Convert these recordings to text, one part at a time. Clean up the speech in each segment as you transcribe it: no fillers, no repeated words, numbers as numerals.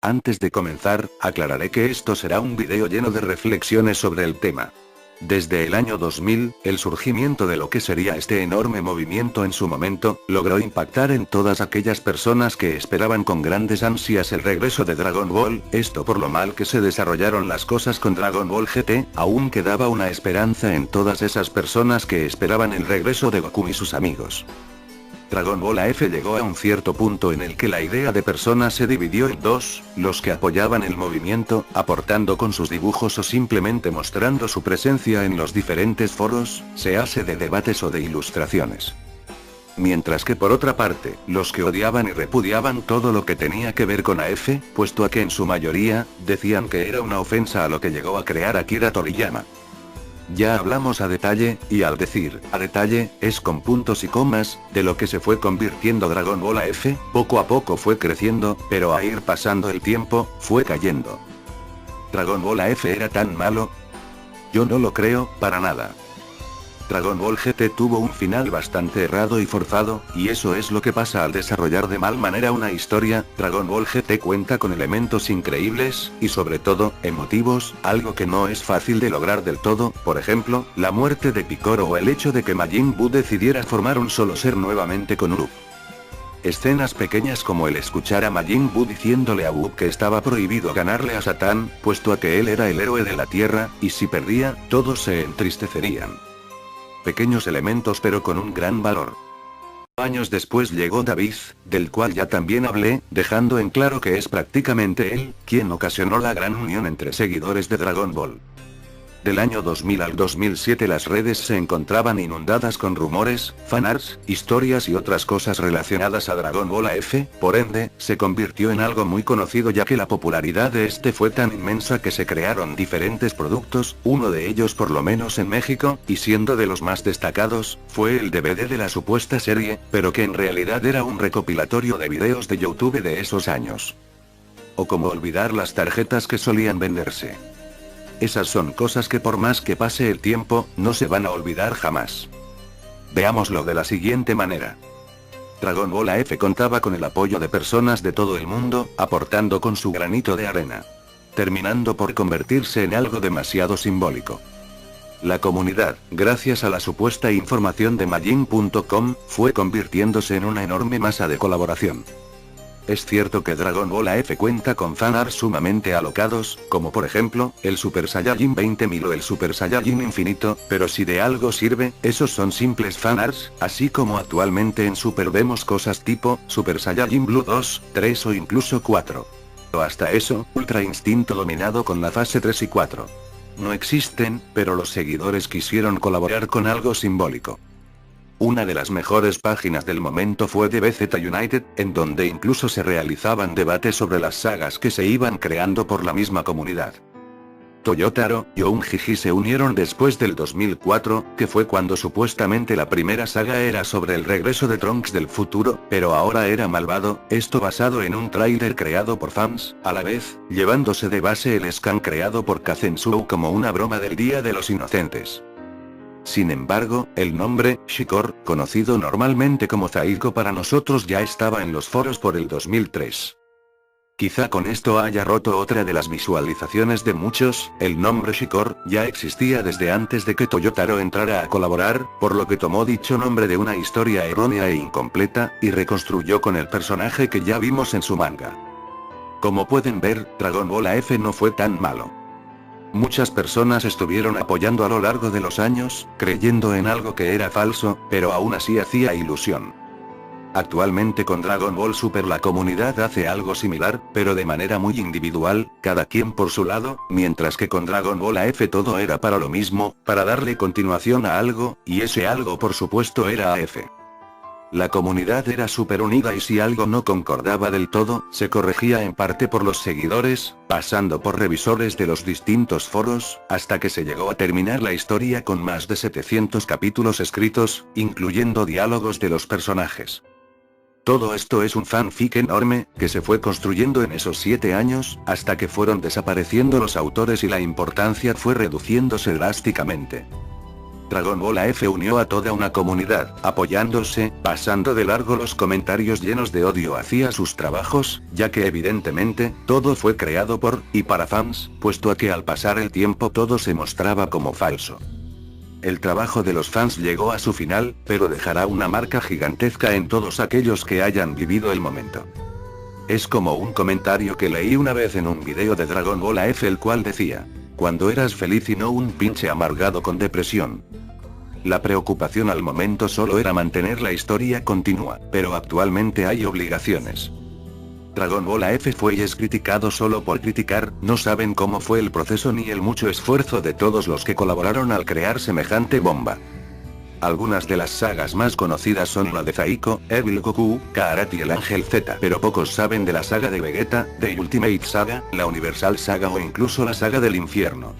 Antes de comenzar, aclararé que esto será un video lleno de reflexiones sobre el tema. Desde el año 2000, el surgimiento de lo que sería este enorme movimiento en su momento, logró impactar en todas aquellas personas que esperaban con grandes ansias el regreso de Dragon Ball, esto por lo mal que se desarrollaron las cosas con Dragon Ball GT, aún quedaba una esperanza en todas esas personas que esperaban el regreso de Goku y sus amigos. Dragon Ball AF llegó a un cierto punto en el que la idea de personas se dividió en dos, los que apoyaban el movimiento, aportando con sus dibujos o simplemente mostrando su presencia en los diferentes foros, sease de debates o de ilustraciones. Mientras que por otra parte, los que odiaban y repudiaban todo lo que tenía que ver con AF, puesto a que en su mayoría, decían que era una ofensa a lo que llegó a crear Akira Toriyama. Ya hablamos a detalle, y al decir a detalle, es con puntos y comas, de lo que se fue convirtiendo Dragon Ball AF, poco a poco fue creciendo, pero a ir pasando el tiempo, fue cayendo. ¿Dragon Ball AF era tan malo? Yo no lo creo, para nada. Dragon Ball GT tuvo un final bastante errado y forzado, y eso es lo que pasa al desarrollar de mal manera una historia. Dragon Ball GT cuenta con elementos increíbles, y sobre todo, emotivos, algo que no es fácil de lograr del todo, por ejemplo, la muerte de Piccolo o el hecho de que Majin Buu decidiera formar un solo ser nuevamente con Urup. Escenas pequeñas como el escuchar a Majin Buu diciéndole a Urup que estaba prohibido ganarle a Satán, puesto a que él era el héroe de la Tierra, y si perdía, todos se entristecerían. Pequeños elementos pero con un gran valor. Años después llegó David, del cual ya también hablé, dejando en claro que es prácticamente él, quien ocasionó la gran unión entre seguidores de Dragon Ball. Del año 2000 al 2007 las redes se encontraban inundadas con rumores, fanarts, historias y otras cosas relacionadas a Dragon Ball AF, por ende, se convirtió en algo muy conocido ya que la popularidad de este fue tan inmensa que se crearon diferentes productos, uno de ellos por lo menos en México, y siendo de los más destacados, fue el DVD de la supuesta serie, pero que en realidad era un recopilatorio de videos de YouTube de esos años. O como olvidar las tarjetas que solían venderse. Esas son cosas que por más que pase el tiempo, no se van a olvidar jamás. Veámoslo de la siguiente manera. Dragon Ball AF contaba con el apoyo de personas de todo el mundo, aportando con su granito de arena. Terminando por convertirse en algo demasiado simbólico. La comunidad, gracias a la supuesta información de Majin.com, fue convirtiéndose en una enorme masa de colaboración. Es cierto que Dragon Ball AF cuenta con fanarts sumamente alocados, como por ejemplo, el Super Saiyajin 20.000 o el Super Saiyajin Infinito, pero si de algo sirve, esos son simples fanarts, así como actualmente en Super vemos cosas tipo, Super Saiyajin Blue 2, 3 o incluso 4. O hasta eso, Ultra Instinto dominado con la fase 3 y 4. No existen, pero los seguidores quisieron colaborar con algo simbólico. Una de las mejores páginas del momento fue DBZ United, en donde incluso se realizaban debates sobre las sagas que se iban creando por la misma comunidad. Toyotaro y Onjiji se unieron después del 2004, que fue cuando supuestamente la primera saga era sobre el regreso de Trunks del futuro, pero ahora era malvado, esto basado en un tráiler creado por fans, a la vez, llevándose de base el scan creado por Kazensou como una broma del Día de los Inocentes. Sin embargo, el nombre, Shikor, conocido normalmente como Zaiko para nosotros ya estaba en los foros por el 2003. Quizá con esto haya roto otra de las visualizaciones de muchos, el nombre Shikor, ya existía desde antes de que Toyotaro entrara a colaborar, por lo que tomó dicho nombre de una historia errónea e incompleta, y reconstruyó con el personaje que ya vimos en su manga. Como pueden ver, Dragon Ball AF no fue tan malo. Muchas personas estuvieron apoyando a lo largo de los años, creyendo en algo que era falso, pero aún así hacía ilusión. Actualmente con Dragon Ball Super la comunidad hace algo similar, pero de manera muy individual, cada quien por su lado, mientras que con Dragon Ball AF todo era para lo mismo, para darle continuación a algo, y ese algo por supuesto era AF. La comunidad era súper unida y si algo no concordaba del todo, se corregía en parte por los seguidores, pasando por revisores de los distintos foros, hasta que se llegó a terminar la historia con más de 700 capítulos escritos, incluyendo diálogos de los personajes. Todo esto es un fanfic enorme, que se fue construyendo en esos 7 años, hasta que fueron desapareciendo los autores y la importancia fue reduciéndose drásticamente. Dragon Ball AF unió a toda una comunidad, apoyándose, pasando de largo los comentarios llenos de odio hacia sus trabajos, ya que evidentemente, todo fue creado por, y para fans, puesto a que al pasar el tiempo todo se mostraba como falso. El trabajo de los fans llegó a su final, pero dejará una marca gigantesca en todos aquellos que hayan vivido el momento. Es como un comentario que leí una vez en un video de Dragon Ball AF, el cual decía: cuando eras feliz y no un pinche amargado con depresión. La preocupación al momento solo era mantener la historia continua, pero actualmente hay obligaciones. Dragon Ball AF fue y es criticado solo por criticar, no saben cómo fue el proceso ni el mucho esfuerzo de todos los que colaboraron al crear semejante bomba. Algunas de las sagas más conocidas son la de Zaiko, Evil Goku, Karate y el Ángel Z, pero pocos saben de la saga de Vegeta, de Ultimate Saga, la Universal Saga o incluso la saga del infierno.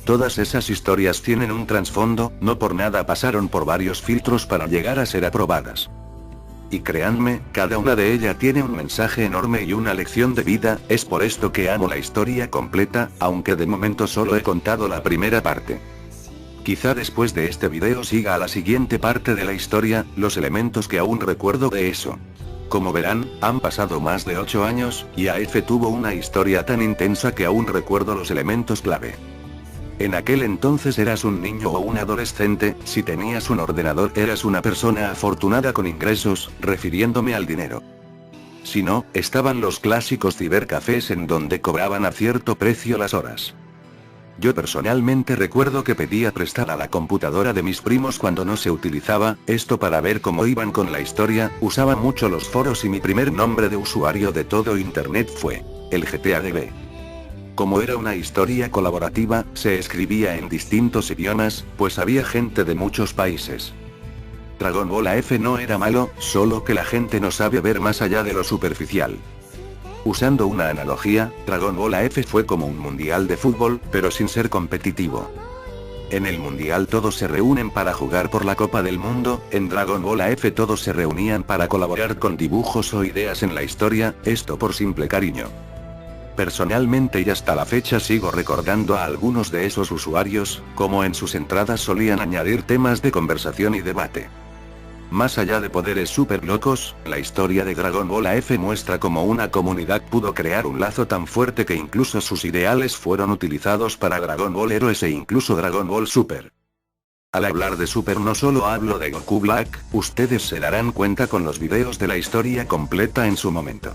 Todas esas historias tienen un trasfondo, no por nada pasaron por varios filtros para llegar a ser aprobadas. Y créanme, cada una de ellas tiene un mensaje enorme y una lección de vida, es por esto que amo la historia completa, aunque de momento solo he contado la primera parte. Quizá después de este video siga a la siguiente parte de la historia, los elementos que aún recuerdo de eso. Como verán, han pasado más de 8 años, y AF tuvo una historia tan intensa que aún recuerdo los elementos clave. En aquel entonces eras un niño o un adolescente, si tenías un ordenador eras una persona afortunada con ingresos, refiriéndome al dinero. Si no, estaban los clásicos cibercafés en donde cobraban a cierto precio las horas. Yo personalmente recuerdo que pedía prestada la computadora de mis primos cuando no se utilizaba, esto para ver cómo iban con la historia, usaba mucho los foros y mi primer nombre de usuario de todo internet fue el GTADB. Como era una historia colaborativa, se escribía en distintos idiomas, pues había gente de muchos países. Dragon Ball AF no era malo, solo que la gente no sabe ver más allá de lo superficial. Usando una analogía, Dragon Ball AF fue como un mundial de fútbol, pero sin ser competitivo. En el mundial todos se reúnen para jugar por la Copa del Mundo, en Dragon Ball AF todos se reunían para colaborar con dibujos o ideas en la historia, esto por simple cariño. Personalmente y hasta la fecha sigo recordando a algunos de esos usuarios, como en sus entradas solían añadir temas de conversación y debate. Más allá de poderes super locos, la historia de Dragon Ball AF muestra cómo una comunidad pudo crear un lazo tan fuerte que incluso sus ideales fueron utilizados para Dragon Ball Heroes e incluso Dragon Ball Super. Al hablar de Super no solo hablo de Goku Black, ustedes se darán cuenta con los videos de la historia completa en su momento.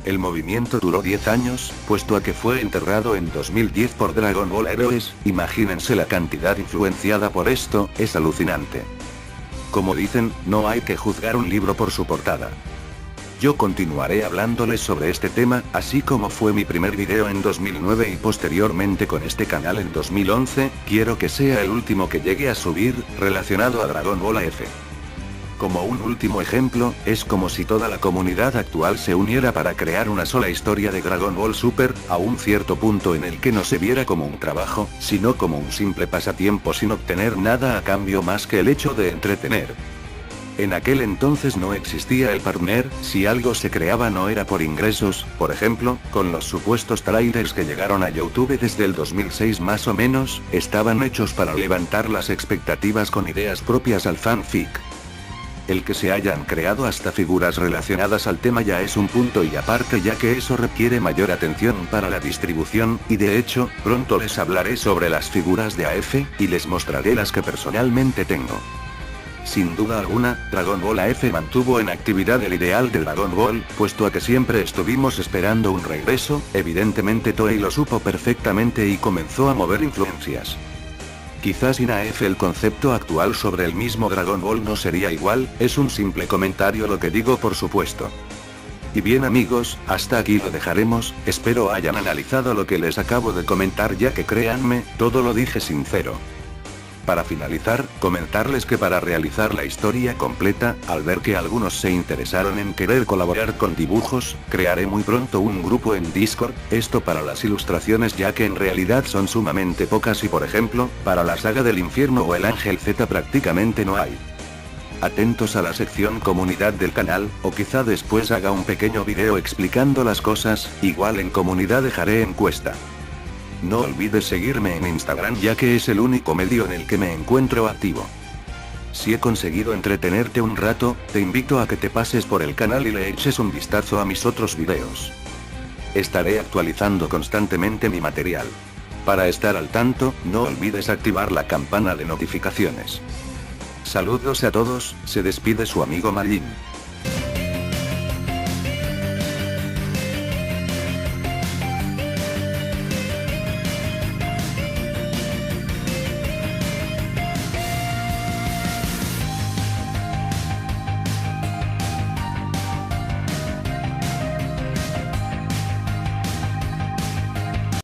El movimiento duró 10 años, puesto a que fue enterrado en 2010 por Dragon Ball Heroes, imagínense la cantidad influenciada por esto, es alucinante. Como dicen, no hay que juzgar un libro por su portada. Yo continuaré hablándoles sobre este tema, así como fue mi primer video en 2009 y posteriormente con este canal en 2011, quiero que sea el último que llegue a subir, relacionado a Dragon Ball AF. Como un último ejemplo, es como si toda la comunidad actual se uniera para crear una sola historia de Dragon Ball Super, a un cierto punto en el que no se viera como un trabajo, sino como un simple pasatiempo sin obtener nada a cambio más que el hecho de entretener. En aquel entonces no existía el partner, si algo se creaba no era por ingresos, por ejemplo, con los supuestos trailers que llegaron a YouTube desde el 2006 más o menos, estaban hechos para levantar las expectativas con ideas propias al fanfic. El que se hayan creado hasta figuras relacionadas al tema ya es un punto y aparte, ya que eso requiere mayor atención para la distribución, y de hecho, pronto les hablaré sobre las figuras de AF, y les mostraré las que personalmente tengo. Sin duda alguna, Dragon Ball AF mantuvo en actividad el ideal de Dragon Ball, puesto a que siempre estuvimos esperando un regreso, evidentemente Toei lo supo perfectamente y comenzó a mover influencias. Quizás sin AF el concepto actual sobre el mismo Dragon Ball no sería igual, es un simple comentario lo que digo por supuesto. Y bien amigos, hasta aquí lo dejaremos, espero hayan analizado lo que les acabo de comentar ya que créanme, todo lo dije sincero. Para finalizar, comentarles que para realizar la historia completa, al ver que algunos se interesaron en querer colaborar con dibujos, crearé muy pronto un grupo en Discord, esto para las ilustraciones ya que en realidad son sumamente pocas y por ejemplo, para la saga del infierno o el Ángel Z prácticamente no hay. Atentos a la sección comunidad del canal, o quizá después haga un pequeño video explicando las cosas, igual en comunidad dejaré encuesta. No olvides seguirme en Instagram ya que es el único medio en el que me encuentro activo. Si he conseguido entretenerte un rato, te invito a que te pases por el canal y le eches un vistazo a mis otros videos. Estaré actualizando constantemente mi material. Para estar al tanto, no olvides activar la campana de notificaciones. Saludos a todos, se despide su amigo Marlin.